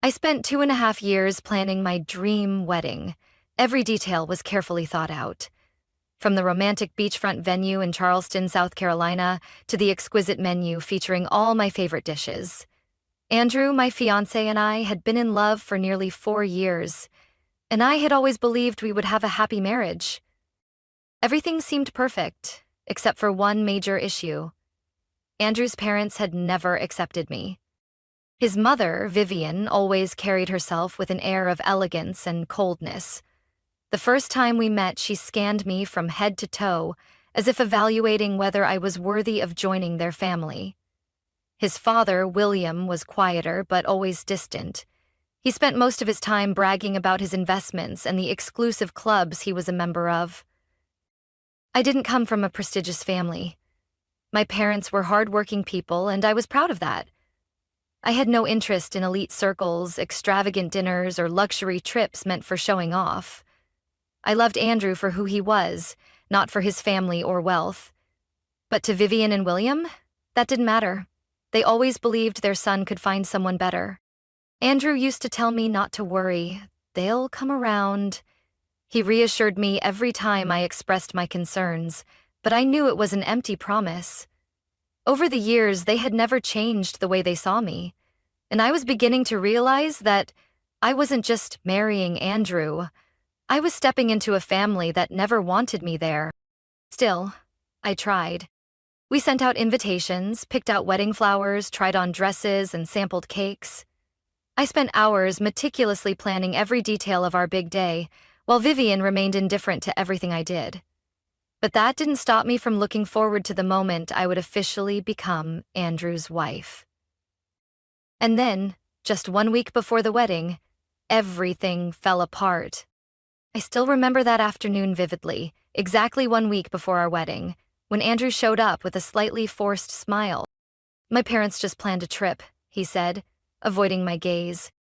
I spent 2.5 years planning my dream wedding. Every detail was carefully thought out. From the romantic beachfront venue in Charleston, South Carolina, to the exquisite menu featuring all my favorite dishes. Andrew, my fiancé, and I had been in love for nearly 4 years, and I had always believed we would have a happy marriage. Everything seemed perfect, except for one major issue. Andrew's parents had never accepted me. His mother, Vivian, always carried herself with an air of elegance and coldness. The first time we met, she scanned me from head to toe, as if evaluating whether I was worthy of joining their family. His father, William, was quieter but always distant. He spent most of his time bragging about his investments and the exclusive clubs he was a member of. I didn't come from a prestigious family. My parents were hard-working people, and I was proud of that. I had no interest in elite circles, extravagant dinners, or luxury trips meant for showing off. I loved Andrew for who he was, not for his family or wealth. But to Vivian and William, that didn't matter. They always believed their son could find someone better. Andrew used to tell me not to worry. They'll come around. He reassured me every time I expressed my concerns, but I knew it was an empty promise. Over the years, they had never changed the way they saw me, and I was beginning to realize that I wasn't just marrying Andrew. I was stepping into a family that never wanted me there. Still, I tried. We sent out invitations, picked out wedding flowers, tried on dresses, and sampled cakes. I spent hours meticulously planning every detail of our big day, while Vivian remained indifferent to everything I did. But that didn't stop me from looking forward to the moment I would officially become Andrew's wife. And then, just 1 week before the wedding, everything fell apart. I still remember that afternoon vividly, exactly 1 week before our wedding, when Andrew showed up with a slightly forced smile. "My parents just planned a trip," he said, avoiding my gaze.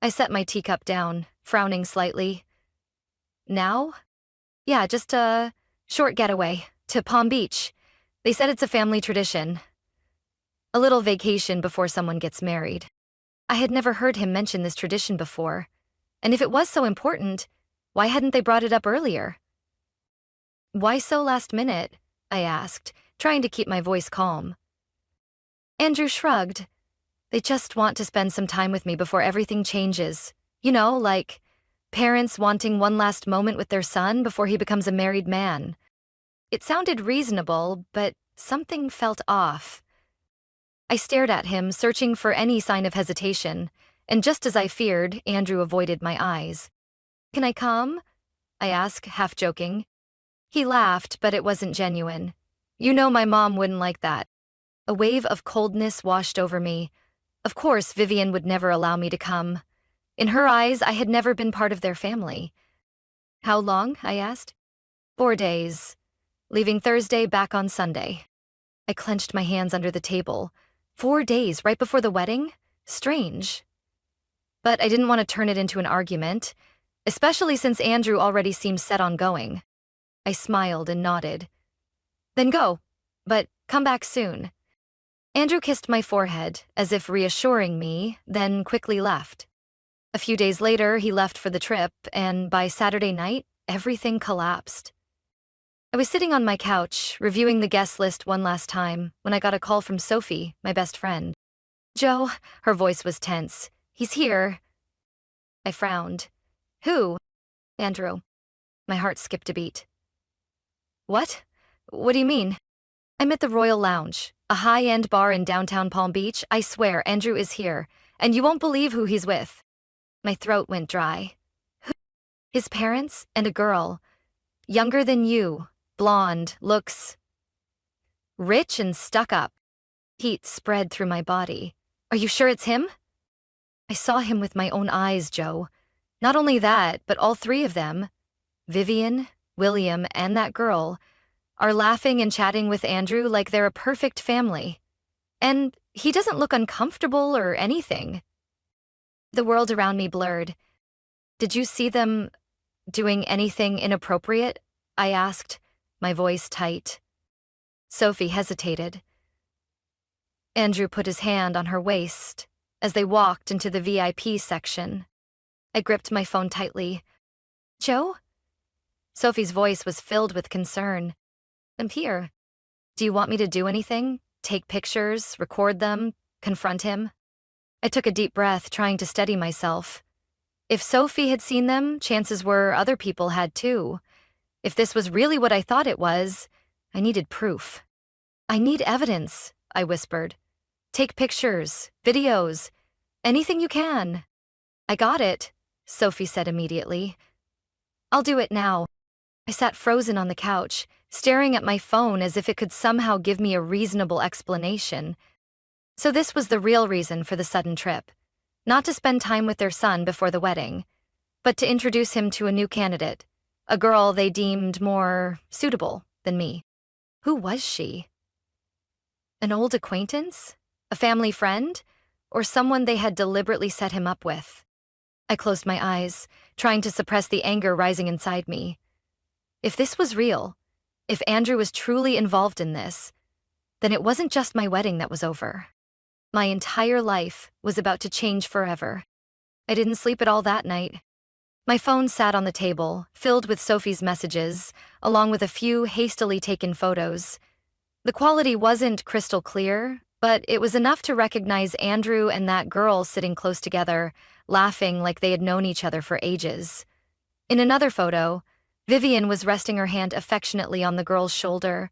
I set my teacup down, frowning slightly. "Now?" "Yeah, just a short getaway to Palm Beach. They said it's a family tradition. A little vacation before someone gets married." I had never heard him mention this tradition before, and if it was so important, why hadn't they brought it up earlier? "Why so last minute?" I asked, trying to keep my voice calm. Andrew shrugged. "They just want to spend some time with me before everything changes. You know, like parents wanting one last moment with their son before he becomes a married man." It sounded reasonable, but something felt off. I stared at him, searching for any sign of hesitation, and just as I feared, Andrew avoided my eyes. "Can I come?" I asked, half joking. He laughed, but it wasn't genuine. "You know my mom wouldn't like that." A wave of coldness washed over me. Of course, Vivian would never allow me to come. In her eyes, I had never been part of their family. "How long?" I asked. 4 days. Leaving Thursday, back on Sunday. I clenched my hands under the table. 4 days, right before the wedding? Strange. But I didn't want to turn it into an argument, especially since Andrew already seemed set on going. I smiled and nodded. "Then go, but come back soon." Andrew kissed my forehead, as if reassuring me, then quickly left. A few days later, he left for the trip, and by Saturday night, everything collapsed. I was sitting on my couch, reviewing the guest list one last time, when I got a call from Sophie, my best friend. "Joe," her voice was tense. "He's here." I frowned. "Who?" "Andrew." My heart skipped a beat. "What? What do you mean?" "I'm at the Royal Lounge, a high-end bar in downtown Palm Beach. I swear, Andrew is here, and you won't believe who he's with." My throat went dry. "Who?" "His parents and a girl. Younger than you, blonde, looks rich and stuck up." Heat spread through my body. "Are you sure it's him?" "I saw him with my own eyes, Joe. Not only that, but all three of them, Vivian, William, and that girl, are laughing and chatting with Andrew like they're a perfect family. And he doesn't look uncomfortable or anything." The world around me blurred. "Did you see them doing anything inappropriate?" I asked, my voice tight. Sophie hesitated. Andrew put his hand on her waist, as they walked into the VIP section. I gripped my phone tightly. "Joe?" Sophie's voice was filled with concern. "I'm here. Do you want me to do anything? Take pictures, record them, confront him?" I took a deep breath, trying to steady myself. If Sophie had seen them, chances were other people had too. If this was really what I thought it was, I needed proof. "I need evidence," I whispered. "Take pictures, videos, anything you can." "I got it," Sophie said immediately. "I'll do it now." I sat frozen on the couch, staring at my phone as if it could somehow give me a reasonable explanation. So this was the real reason for the sudden trip. Not to spend time with their son before the wedding, but to introduce him to a new candidate, a girl they deemed more suitable than me. Who was she? An old acquaintance? A family friend? Or someone they had deliberately set him up with? I closed my eyes, trying to suppress the anger rising inside me. If this was real, if Andrew was truly involved in this, then it wasn't just my wedding that was over. My entire life was about to change forever. I didn't sleep at all that night. My phone sat on the table, filled with Sophie's messages, along with a few hastily taken photos. The quality wasn't crystal clear, but it was enough to recognize Andrew and that girl sitting close together, laughing like they had known each other for ages. In another photo, Vivian was resting her hand affectionately on the girl's shoulder,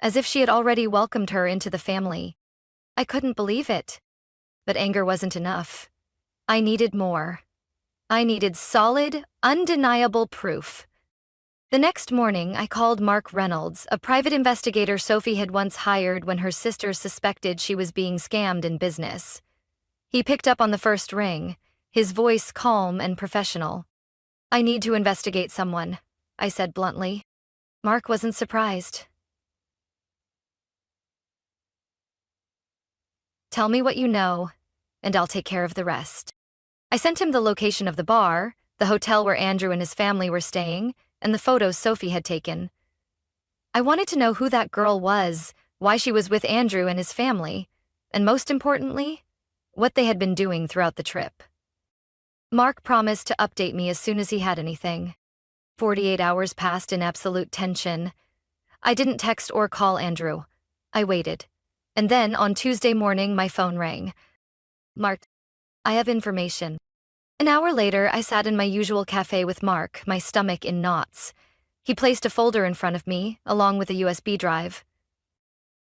as if she had already welcomed her into the family. I couldn't believe it. But anger wasn't enough. I needed more. I needed solid, undeniable proof. The next morning, I called Mark Reynolds, a private investigator Sophie had once hired when her sister suspected she was being scammed in business. He picked up on the first ring, his voice calm and professional. "I need to investigate someone," I said bluntly. Mark wasn't surprised. "Tell me what you know, and I'll take care of the rest." I sent him the location of the bar, the hotel where Andrew and his family were staying, and the photos Sophie had taken. I wanted to know who that girl was, why she was with Andrew and his family, and most importantly, what they had been doing throughout the trip. Mark promised to update me as soon as he had anything. 48 hours passed in absolute tension. I didn't text or call Andrew. I waited. And then, on Tuesday morning, my phone rang. "Mark, I have information." An hour later, I sat in my usual cafe with Mark, my stomach in knots. He placed a folder in front of me, along with a USB drive.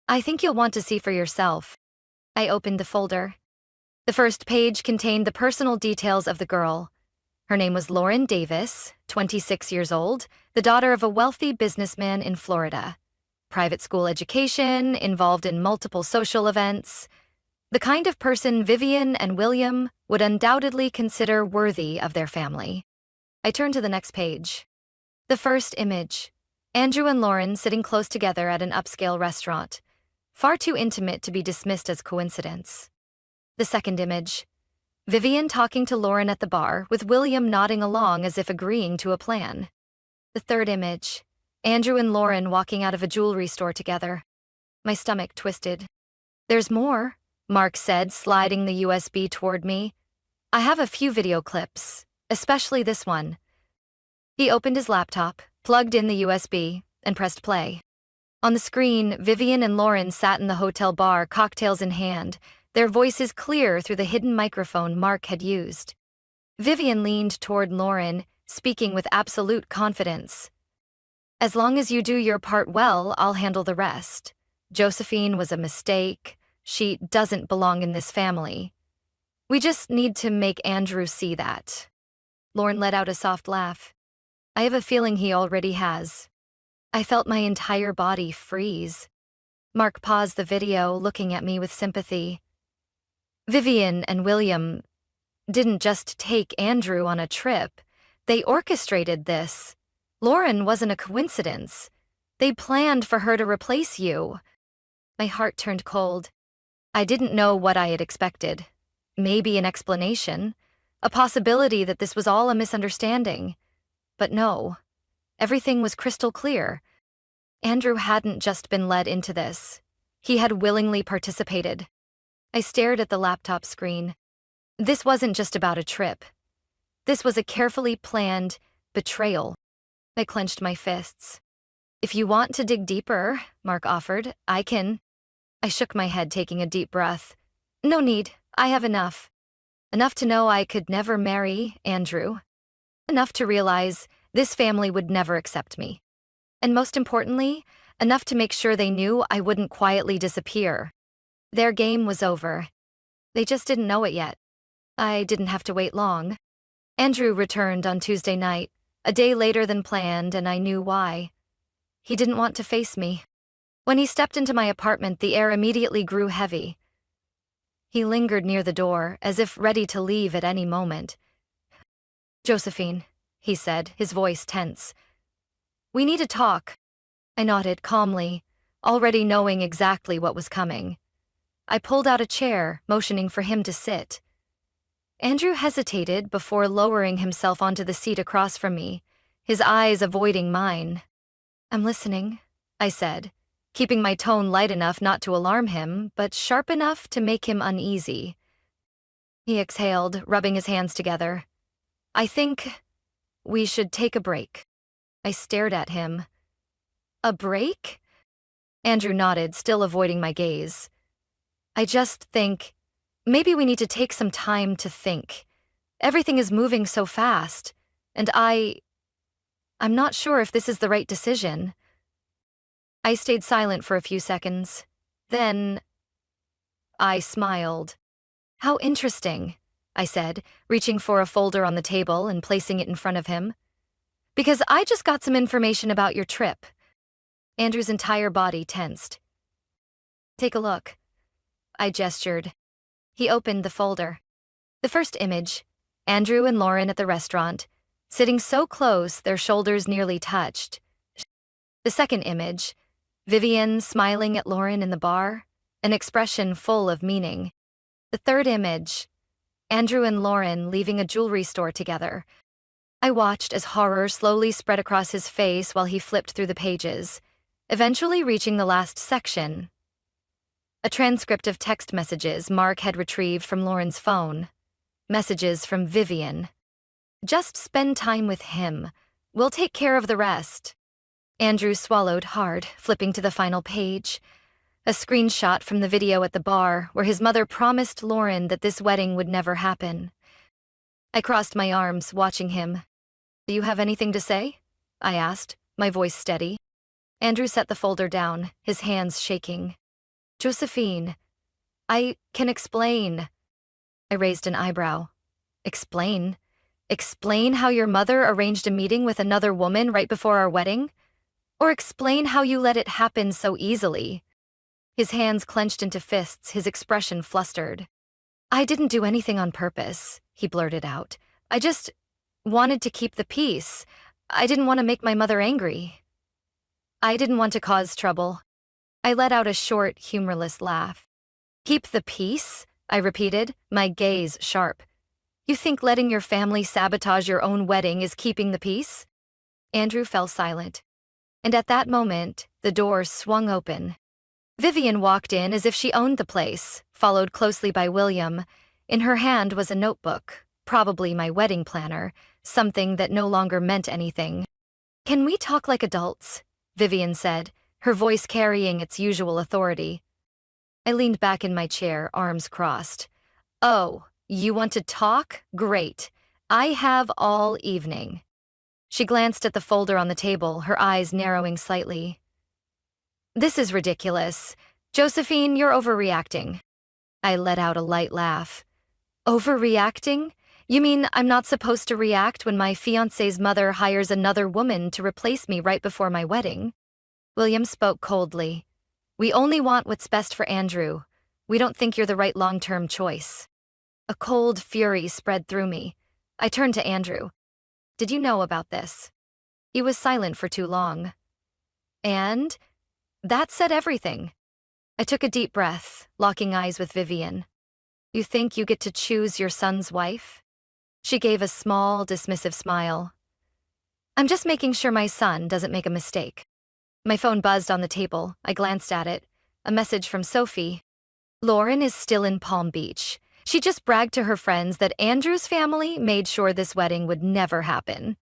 "I think you'll want to see for yourself." I opened the folder. The first page contained the personal details of the girl. Her name was Lauren Davis, 26 years old, the daughter of a wealthy businessman in Florida. Private school education, involved in multiple social events. The kind of person Vivian and William would undoubtedly consider worthy of their family. I turned to the next page. The first image. Andrew and Lauren sitting close together at an upscale restaurant. Far too intimate to be dismissed as coincidence. The second image. Vivian talking to Lauren at the bar, with William nodding along as if agreeing to a plan. The third image. Andrew and Lauren walking out of a jewelry store together. My stomach twisted. "There's more," Mark said, sliding the USB toward me. "I have a few video clips, especially this one." He opened his laptop, plugged in the USB, and pressed play. On the screen, Vivian and Lauren sat in the hotel bar, cocktails in hand, their voices clear through the hidden microphone Mark had used. Vivian leaned toward Lauren, speaking with absolute confidence. "As long as you do your part well, I'll handle the rest. Josephine was a mistake. She doesn't belong in this family. We just need to make Andrew see that." Lauren let out a soft laugh. I have a feeling he already has. I felt my entire body freeze. Mark paused the video, looking at me with sympathy. "Vivian and William didn't just take Andrew on a trip. They orchestrated this. Lauren wasn't a coincidence. They planned for her to replace you." My heart turned cold. I didn't know what I had expected. Maybe an explanation, a possibility that this was all a misunderstanding. But no, everything was crystal clear. Andrew hadn't just been led into this. He had willingly participated. I stared at the laptop screen. This wasn't just about a trip. This was a carefully planned betrayal. I clenched my fists. If you want to dig deeper, Mark offered, I can. I shook my head, taking a deep breath. No need, I have enough. Enough to know I could never marry Andrew. Enough to realize this family would never accept me. And most importantly, enough to make sure they knew I wouldn't quietly disappear. Their game was over. They just didn't know it yet. I didn't have to wait long. Andrew returned on Tuesday night, a day later than planned, and I knew why. He didn't want to face me. When he stepped into my apartment, the air immediately grew heavy. He lingered near the door, as if ready to leave at any moment. Josephine, he said, his voice tense. We need to talk. I nodded calmly, already knowing exactly what was coming. I pulled out a chair, motioning for him to sit. Andrew hesitated before lowering himself onto the seat across from me, his eyes avoiding mine. I'm listening, I said, keeping my tone light enough not to alarm him, but sharp enough to make him uneasy. He exhaled, rubbing his hands together. I think we should take a break. I stared at him. A break? Andrew nodded, still avoiding my gaze. I just think maybe we need to take some time to think. Everything is moving so fast, and I'm not sure if this is the right decision. I stayed silent for a few seconds. Then I smiled. How interesting, I said, reaching for a folder on the table and placing it in front of him. Because I just got some information about your trip. Andrew's entire body tensed. Take a look. I gestured. He opened the folder. The first image, Andrew and Lauren at the restaurant, sitting so close their shoulders nearly touched. The second image, Vivian smiling at Lauren in the bar, an expression full of meaning. The third image, Andrew and Lauren leaving a jewelry store together. I watched as horror slowly spread across his face while he flipped through the pages, eventually reaching the last section. A transcript of text messages Mark had retrieved from Lauren's phone. Messages from Vivian. Just spend time with him. We'll take care of the rest. Andrew swallowed hard, flipping to the final page. A screenshot from the video at the bar where his mother promised Lauren that this wedding would never happen. I crossed my arms, watching him. Do you have anything to say? I asked, my voice steady. Andrew set the folder down, his hands shaking. Josephine, I can explain. I raised an eyebrow. Explain? Explain how your mother arranged a meeting with another woman right before our wedding? Or explain how you let it happen so easily? His hands clenched into fists, his expression flustered. I didn't do anything on purpose, he blurted out. I just wanted to keep the peace. I didn't want to make my mother angry. I didn't want to cause trouble. I let out a short, humorless laugh. Keep the peace? I repeated, my gaze sharp. You think letting your family sabotage your own wedding is keeping the peace? Andrew fell silent. And at that moment, the door swung open. Vivian walked in as if she owned the place, followed closely by William. In her hand was a notebook, probably my wedding planner, something that no longer meant anything. Can we talk like adults? Vivian said, her voice carrying its usual authority. I leaned back in my chair, arms crossed. Oh, you want to talk? Great. I have all evening. She glanced at the folder on the table, her eyes narrowing slightly. This is ridiculous. Josephine, you're overreacting. I let out a light laugh. Overreacting? You mean I'm not supposed to react when my fiancé's mother hires another woman to replace me right before my wedding? William spoke coldly. We only want what's best for Andrew. We don't think you're the right long-term choice. A cold fury spread through me. I turned to Andrew. Did you know about this? He was silent for too long. And that said everything. I took a deep breath, locking eyes with Vivian. You think you get to choose your son's wife? She gave a small, dismissive smile. I'm just making sure my son doesn't make a mistake. My phone buzzed on the table. I glanced at it. A message from Sophie. Lauren is still in Palm Beach. She just bragged to her friends that Andrew's family made sure this wedding would never happen.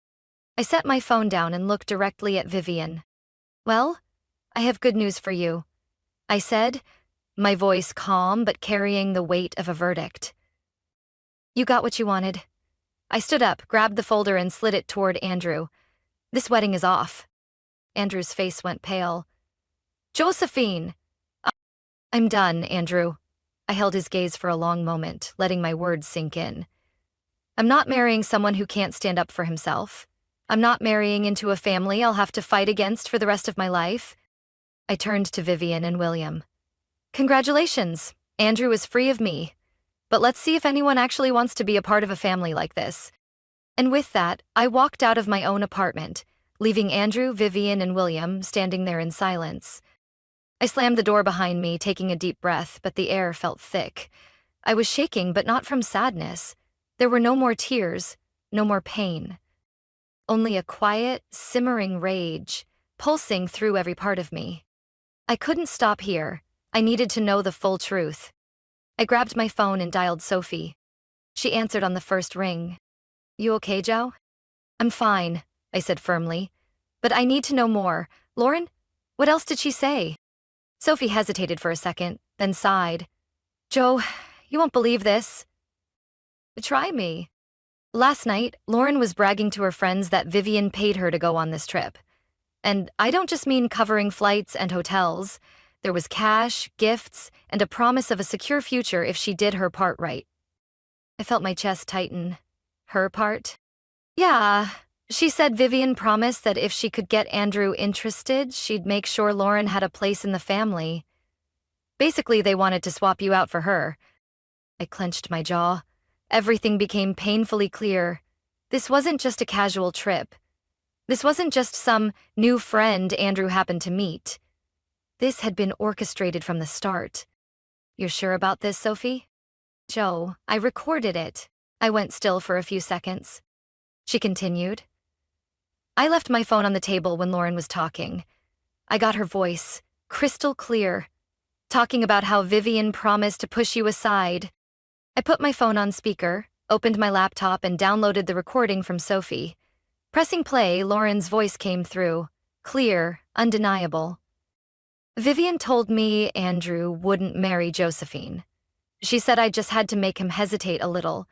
I set my phone down and looked directly at Vivian. "Well, I have good news for you," I said, my voice calm but carrying the weight of a verdict. "You got what you wanted." I stood up, grabbed the folder, and slid it toward Andrew. "This wedding is off." Andrew's face went pale. "Josephine!" "I'm done, Andrew." I held his gaze for a long moment, letting my words sink in. "I'm not marrying someone who can't stand up for himself. I'm not marrying into a family I'll have to fight against for the rest of my life." I turned to Vivian and William. "Congratulations, Andrew is free of me. But let's see if anyone actually wants to be a part of a family like this." And with that, I walked out of my own apartment, leaving Andrew, Vivian, and William standing there in silence. I slammed the door behind me, taking a deep breath, but the air felt thick. I was shaking, but not from sadness. There were no more tears, no more pain. Only a quiet, simmering rage, pulsing through every part of me. I couldn't stop here. I needed to know the full truth. I grabbed my phone and dialed Sophie. She answered on the first ring. "You okay, Joe?" "I'm fine," I said firmly. "But I need to know more. Lauren, what else did she say?" Sophie hesitated for a second, then sighed. "Joe, you won't believe this." "Try me." Last night, Lauren was bragging to her friends that Vivian paid her to go on this trip. And I don't just mean covering flights and hotels. There was cash, gifts, and a promise of a secure future if she did her part right. I felt my chest tighten. Her part? Yeah, she said Vivian promised that if she could get Andrew interested, she'd make sure Lauren had a place in the family. Basically, they wanted to swap you out for her. I clenched my jaw. Everything became painfully clear. This wasn't just a casual trip. This wasn't just some new friend Andrew happened to meet. This had been orchestrated from the start. "You're sure about this, Sophie?" "Joe, I recorded it." I went still for a few seconds. She continued. "I left my phone on the table when Lauren was talking. I got her voice, crystal clear, talking about how Vivian promised to push you aside. I put my phone on speaker, opened my laptop, and downloaded the recording from Sophie. Pressing play, Lauren's voice came through, clear, undeniable. "Vivian told me Andrew wouldn't marry Josephine. She said I just had to make him hesitate a little.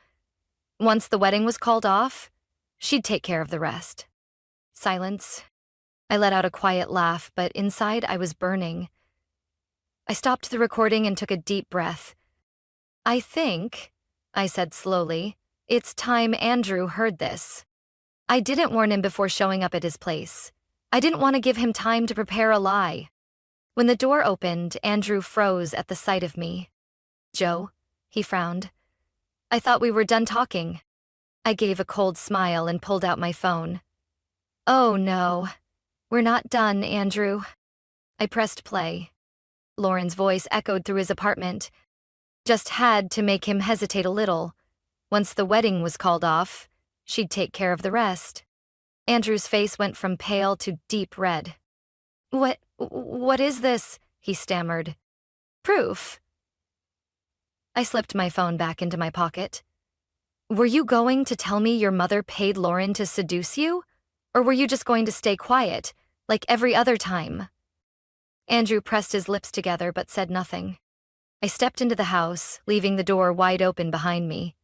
Once the wedding was called off, she'd take care of the rest." Silence. I let out a quiet laugh, but inside I was burning. I stopped the recording and took a deep breath. "I think," I said slowly, "it's time Andrew heard this. I didn't warn him before showing up at his place. I didn't want to give him time to prepare a lie." When the door opened, Andrew froze at the sight of me. "Joe," he frowned. "I thought we were done talking." I gave a cold smile and pulled out my phone. "Oh no, we're not done, Andrew." I pressed play. Lauren's voice echoed through his apartment. "Just had to make him hesitate a little. Once the wedding was called off, she'd take care of the rest." Andrew's face went from pale to deep red. What is this?" he stammered. "Proof." I slipped my phone back into my pocket. "Were you going to tell me your mother paid Lauren to seduce you? Or were you just going to stay quiet, like every other time?" Andrew pressed his lips together but said nothing. I stepped into the house, leaving the door wide open behind me.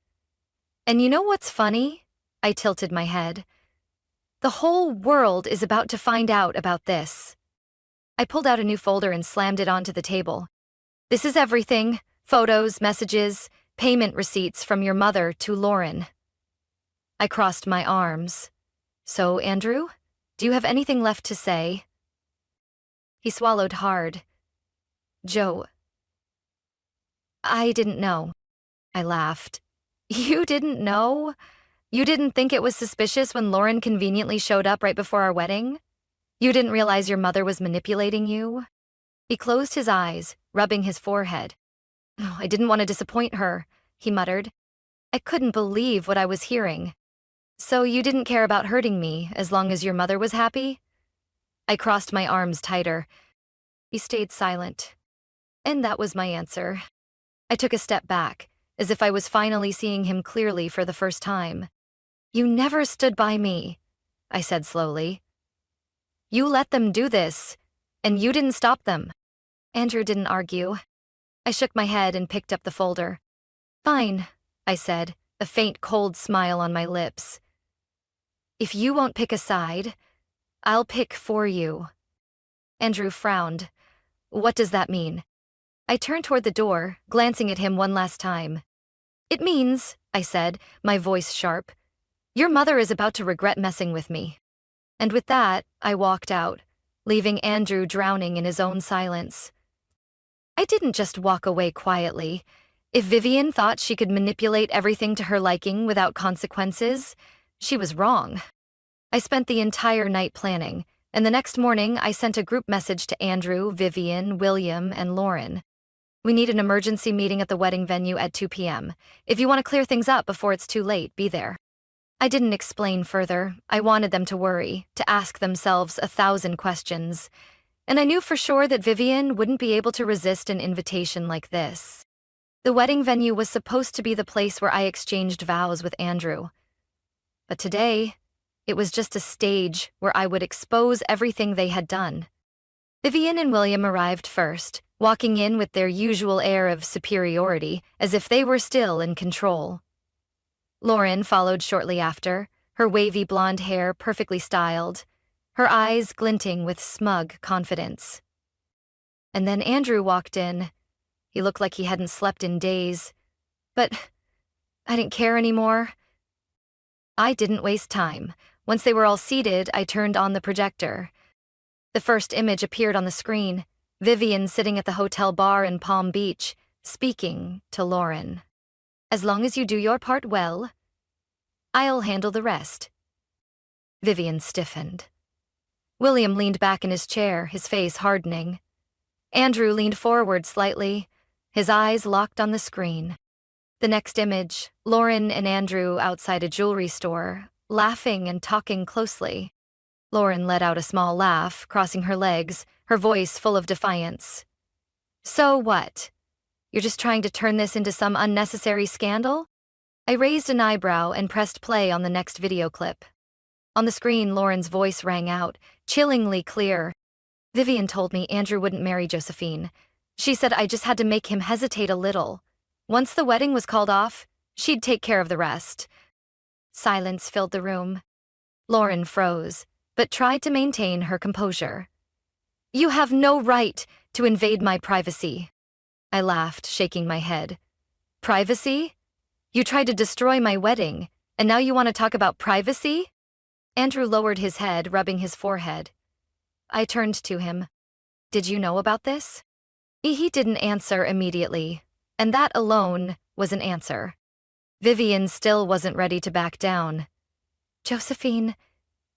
"And you know what's funny?" I tilted my head. "The whole world is about to find out about this." I pulled out a new folder and slammed it onto the table. "This is everything: photos, messages, payment receipts from your mother to Lauren." I crossed my arms. "So, Andrew, do you have anything left to say?" He swallowed hard. "Joe, I didn't know." I laughed. "You didn't know? You didn't think it was suspicious when Lauren conveniently showed up right before our wedding? You didn't realize your mother was manipulating you?" He closed his eyes, rubbing his forehead. "Oh, I didn't want to disappoint her," he muttered. I couldn't believe what I was hearing. "So you didn't care about hurting me as long as your mother was happy?" I crossed my arms tighter. He stayed silent. And that was my answer. I took a step back, as if I was finally seeing him clearly for the first time. "You never stood by me," I said slowly. "You let them do this, and you didn't stop them." Andrew didn't argue. I shook my head and picked up the folder. "Fine," I said, a faint cold smile on my lips. "If you won't pick a side, I'll pick for you." Andrew frowned. "What does that mean?" I turned toward the door, glancing at him one last time. "It means," I said, my voice sharp, "your mother is about to regret messing with me." And with that, I walked out, leaving Andrew drowning in his own silence. I didn't just walk away quietly. If Vivian thought she could manipulate everything to her liking without consequences, she was wrong. I spent the entire night planning, and the next morning I sent a group message to Andrew, Vivian, William, and Lauren. "We need an emergency meeting at the wedding venue at 2 p.m. If you want to clear things up before it's too late, be there." I didn't explain further. I wanted them to worry, to ask themselves 1,000 questions. And I knew for sure that Vivian wouldn't be able to resist an invitation like this. The wedding venue was supposed to be the place where I exchanged vows with Andrew. But today, it was just a stage where I would expose everything they had done. Vivian and William arrived first, walking in with their usual air of superiority, as if they were still in control. Lauren followed shortly after, her wavy blonde hair perfectly styled, her eyes glinting with smug confidence. And then Andrew walked in. He looked like he hadn't slept in days. But I didn't care anymore. I didn't waste time. Once they were all seated, I turned on the projector. The first image appeared on the screen, Vivian sitting at the hotel bar in Palm Beach, speaking to Lauren. "As long as you do your part well, I'll handle the rest." Vivian stiffened. William leaned back in his chair, his face hardening. Andrew leaned forward slightly, his eyes locked on the screen. The next image, Lauren and Andrew outside a jewelry store, laughing and talking closely. Lauren let out a small laugh, crossing her legs, her voice full of defiance. "So what? You're just trying to turn this into some unnecessary scandal?" I raised an eyebrow and pressed play on the next video clip. On the screen, Lauren's voice rang out, chillingly clear. "Vivian told me Andrew wouldn't marry Josephine. She said I just had to make him hesitate a little. Once the wedding was called off, she'd take care of the rest." Silence filled the room. Lauren froze, but tried to maintain her composure. "You have no right to invade my privacy." I laughed, shaking my head. "Privacy? You tried to destroy my wedding, and now you want to talk about privacy?" Andrew lowered his head, rubbing his forehead. I turned to him. "Did you know about this?" He didn't answer immediately, and that alone was an answer. Vivian still wasn't ready to back down. "Josephine,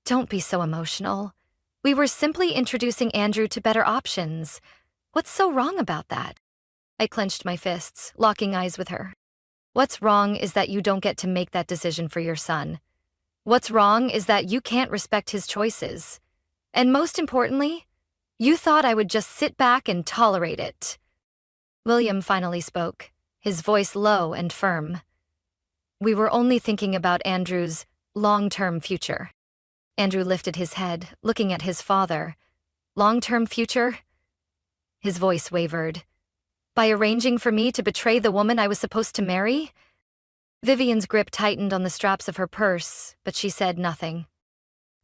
don't be so emotional. We were simply introducing Andrew to better options. What's so wrong about that?" I clenched my fists, locking eyes with her. "What's wrong is that you don't get to make that decision for your son. What's wrong is that you can't respect his choices. And most importantly, you thought I would just sit back and tolerate it." William finally spoke, his voice low and firm. "We were only thinking about Andrew's long-term future." Andrew lifted his head, looking at his father. "Long-term future?" His voice wavered. "By arranging for me to betray the woman I was supposed to marry?" Vivian's grip tightened on the straps of her purse, but she said nothing.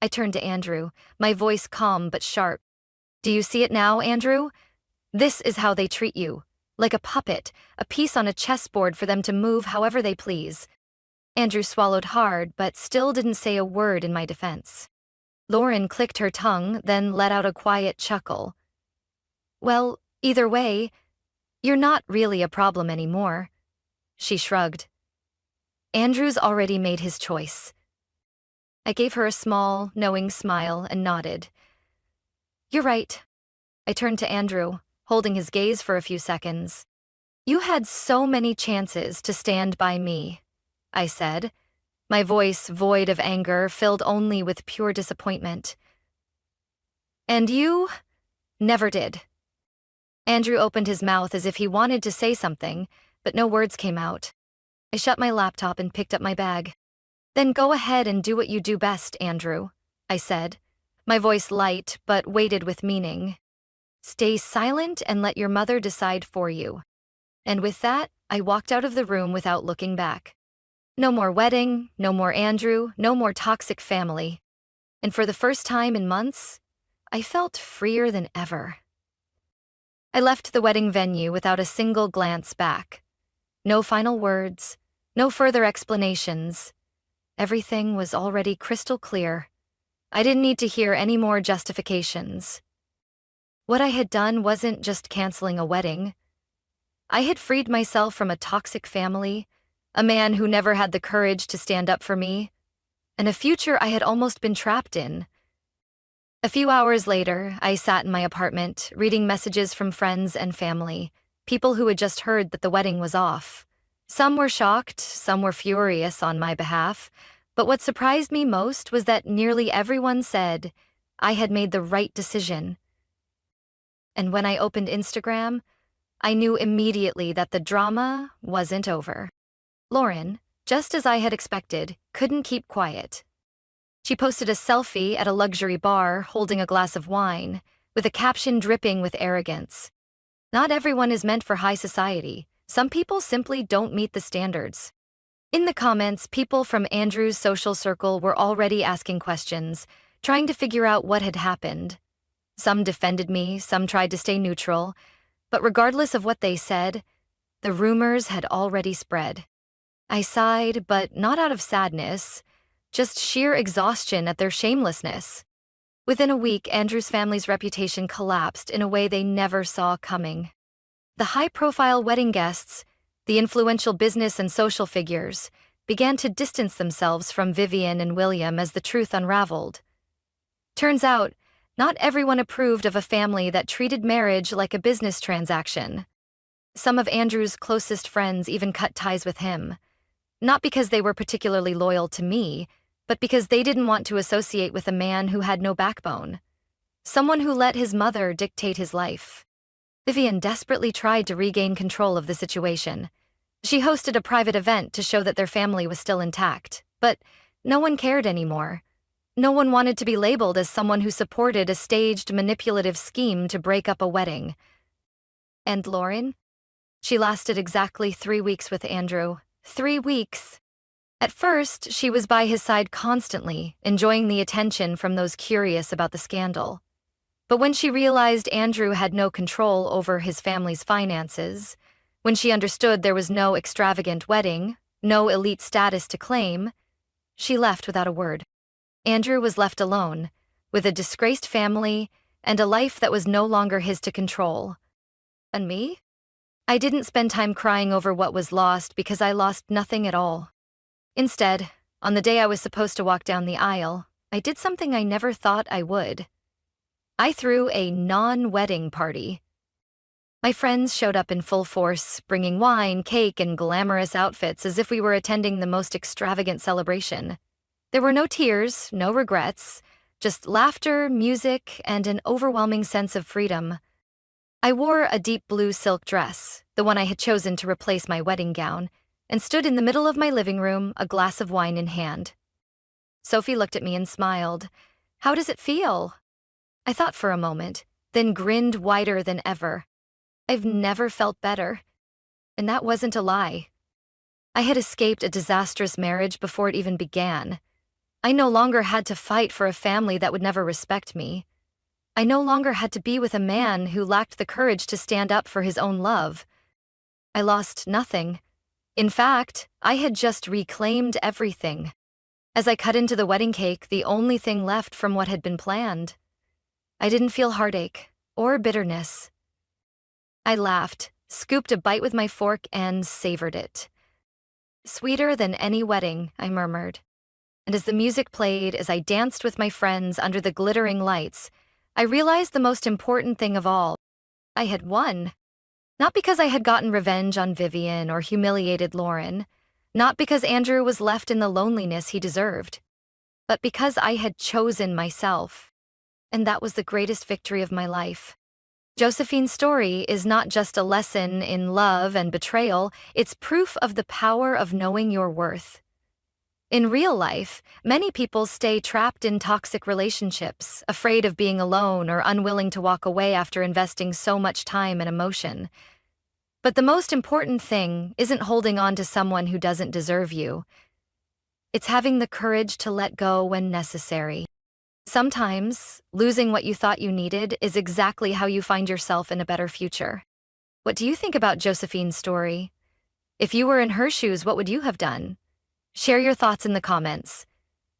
I turned to Andrew, my voice calm but sharp. "Do you see it now, Andrew? This is how they treat you. Like a puppet, a piece on a chessboard for them to move however they please." Andrew swallowed hard, but still didn't say a word in my defense. Lauren clicked her tongue, then let out a quiet chuckle. "Well, either way, you're not really a problem anymore." She shrugged. "Andrew's already made his choice." I gave her a small, knowing smile and nodded. "You're right." I turned to Andrew, holding his gaze for a few seconds. "You had so many chances to stand by me," I said, my voice void of anger, filled only with pure disappointment. "And you never did." Andrew opened his mouth as if he wanted to say something, but no words came out. I shut my laptop and picked up my bag. "Then go ahead and do what you do best, Andrew," I said, my voice light but weighted with meaning. "Stay silent and let your mother decide for you." And with that, I walked out of the room without looking back. No more wedding, no more Andrew, no more toxic family. And for the first time in months, I felt freer than ever. I left the wedding venue without a single glance back. No final words, no further explanations. Everything was already crystal clear. I didn't need to hear any more justifications. What I had done wasn't just canceling a wedding. I had freed myself from a toxic family, a man who never had the courage to stand up for me, and a future I had almost been trapped in. A few hours later, I sat in my apartment, reading messages from friends and family, people who had just heard that the wedding was off. Some were shocked, some were furious on my behalf, but what surprised me most was that nearly everyone said I had made the right decision. And when I opened Instagram, I knew immediately that the drama wasn't over. Lauren, just as I had expected, couldn't keep quiet. She posted a selfie at a luxury bar holding a glass of wine, with a caption dripping with arrogance. "Not everyone is meant for high society. Some people simply don't meet the standards." In the comments, people from Andrew's social circle were already asking questions, trying to figure out what had happened. Some defended me, some tried to stay neutral, but regardless of what they said, the rumors had already spread. I sighed, but not out of sadness, just sheer exhaustion at their shamelessness. Within a week, Andrew's family's reputation collapsed in a way they never saw coming. The high-profile wedding guests, the influential business and social figures, began to distance themselves from Vivian and William as the truth unraveled. Turns out, not everyone approved of a family that treated marriage like a business transaction. Some of Andrew's closest friends even cut ties with him, not because they were particularly loyal to me, but because they didn't want to associate with a man who had no backbone, someone who let his mother dictate his life. Vivian desperately tried to regain control of the situation. She hosted a private event to show that their family was still intact, but no one cared anymore. No one wanted to be labeled as someone who supported a staged, manipulative scheme to break up a wedding. And Lauren? She lasted exactly 3 weeks with Andrew. 3 weeks. At first, she was by his side constantly, enjoying the attention from those curious about the scandal. But when she realized Andrew had no control over his family's finances, when she understood there was no extravagant wedding, no elite status to claim, she left without a word. Andrew was left alone, with a disgraced family and a life that was no longer his to control. And me? I didn't spend time crying over what was lost because I lost nothing at all. Instead, on the day I was supposed to walk down the aisle, I did something I never thought I would. I threw a non-wedding party. My friends showed up in full force, bringing wine, cake, and glamorous outfits as if we were attending the most extravagant celebration. There were no tears, no regrets, just laughter, music, and an overwhelming sense of freedom. I wore a deep blue silk dress, the one I had chosen to replace my wedding gown, and stood in the middle of my living room, a glass of wine in hand. Sophie looked at me and smiled. "How does it feel?" I thought for a moment, then grinned wider than ever. I've never felt better. And that wasn't a lie. I had escaped a disastrous marriage before it even began. I no longer had to fight for a family that would never respect me. I no longer had to be with a man who lacked the courage to stand up for his own love. I lost nothing. In fact, I had just reclaimed everything. As I cut into the wedding cake, the only thing left from what had been planned. I didn't feel heartache or bitterness. I laughed, scooped a bite with my fork, and savored it. "Sweeter than any wedding," I murmured. And as the music played, as I danced with my friends under the glittering lights, I realized the most important thing of all. I had won. Not because I had gotten revenge on Vivian or humiliated Lauren, not because Andrew was left in the loneliness he deserved, but because I had chosen myself. And that was the greatest victory of my life. Josephine's story is not just a lesson in love and betrayal, it's proof of the power of knowing your worth. In real life, many people stay trapped in toxic relationships, afraid of being alone or unwilling to walk away after investing so much time and emotion. But the most important thing isn't holding on to someone who doesn't deserve you. It's having the courage to let go when necessary. Sometimes, losing what you thought you needed is exactly how you find yourself in a better future. What do you think about Josephine's story? If you were in her shoes, what would you have done? Share your thoughts in the comments.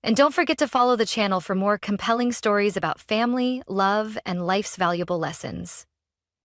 And don't forget to follow the channel for more compelling stories about family, love, and life's valuable lessons.